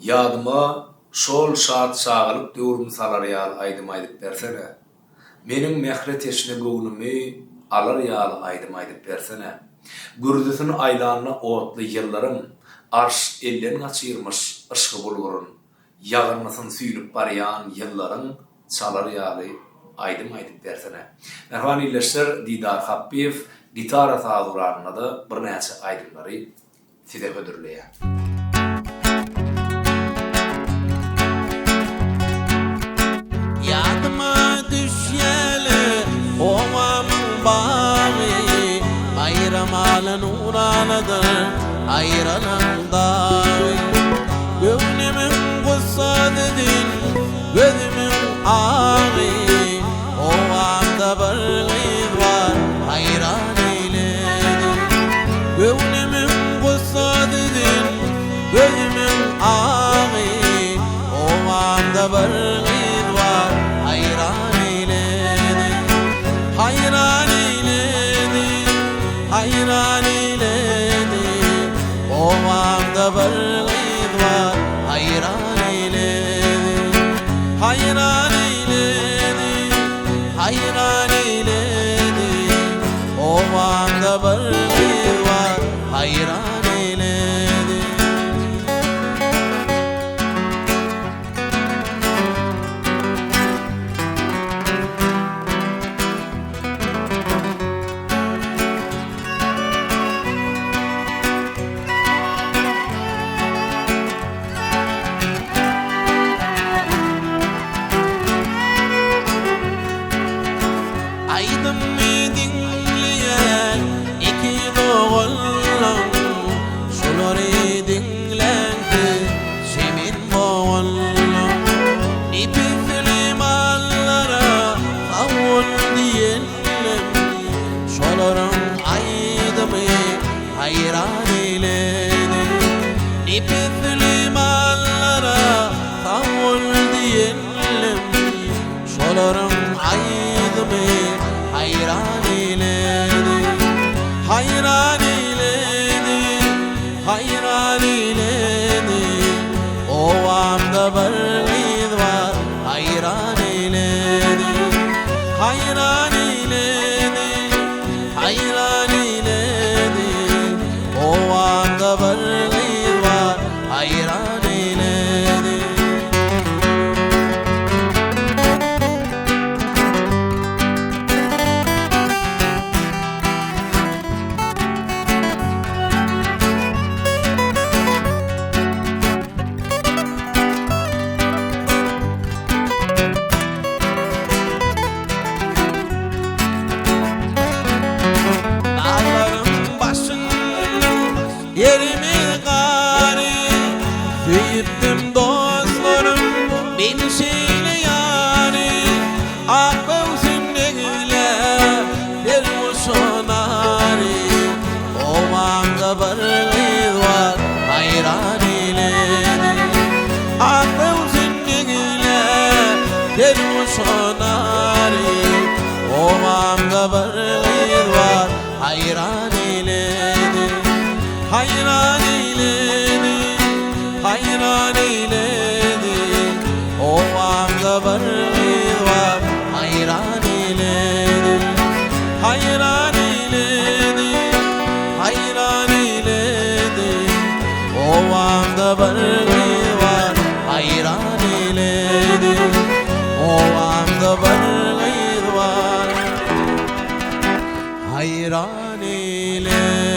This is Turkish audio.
Ýadyma şol şat şagalyp döwrüm salar ýaly aýdym aýdyp bersene. Meniň mehret eşine göwnümi alar ýaly aýdym aýdyp bersene. Gürdüsini aýlanyna otly ýyllaryň arş elden gaçyrmyş ışgy bulgurun. Ýagyrmasyn süýlüp barýan ýyllaryň salar ýaly aýdym aýdyp bersene. Merhaba illeşler, Didar Happiýew gitara sazguranyna da bir näçe aýdymlary size hödürleýär. Yadıma düşyeli ovamın bağı, ayramalı nuranadır ayrılan dağı. Gönlümün gussadıdın gözümün ağı, ovamda bir gıyır var hayran eyledi. Gönlümün gussadıdın gözümün ağı, ovamda bir gıyır var hayran eyledi. Hayran eyledi, hayran eyledi. Ovamda bir gıyır var hayran eyledi. Hayran eyledi, hayran eyledi. Ovamda bir gıyır var hayran eyledi. Aydın mı dinleyen iki doğullum, şolary dinlendi semin boğullum. İpizli mallara kavul diyelim, şolarım aydı mı hayran eyledi. İpizli mallara kavul diyelim, şolarım aydı mı hayran eyledi. Hayran eyledi, hayran eyledi. Ovamda bir gıyır var hayran eyledi. Hayran eyledi, hayran eyledi. Ovamda bir gıyır var hayran eyledi. Dağların başının yerimi gari, büyüttüm dostlarım beni şeyle yani. Akıl simleğiyle bir muşonari, ovamda bir gıyır var hayran eyledi. Akıl simleğiyle bir muşonari, ovamda bir gıyır var hayran eyledi. Hayran eyledi, hayran eyledi. Ovamda bir gıyır var hayran eyledi. Hayran eyledi, hayran eyledi. Ovamda bir gıyır var hayran eyledi. Ovamda bir gıyır var hayran eyledi.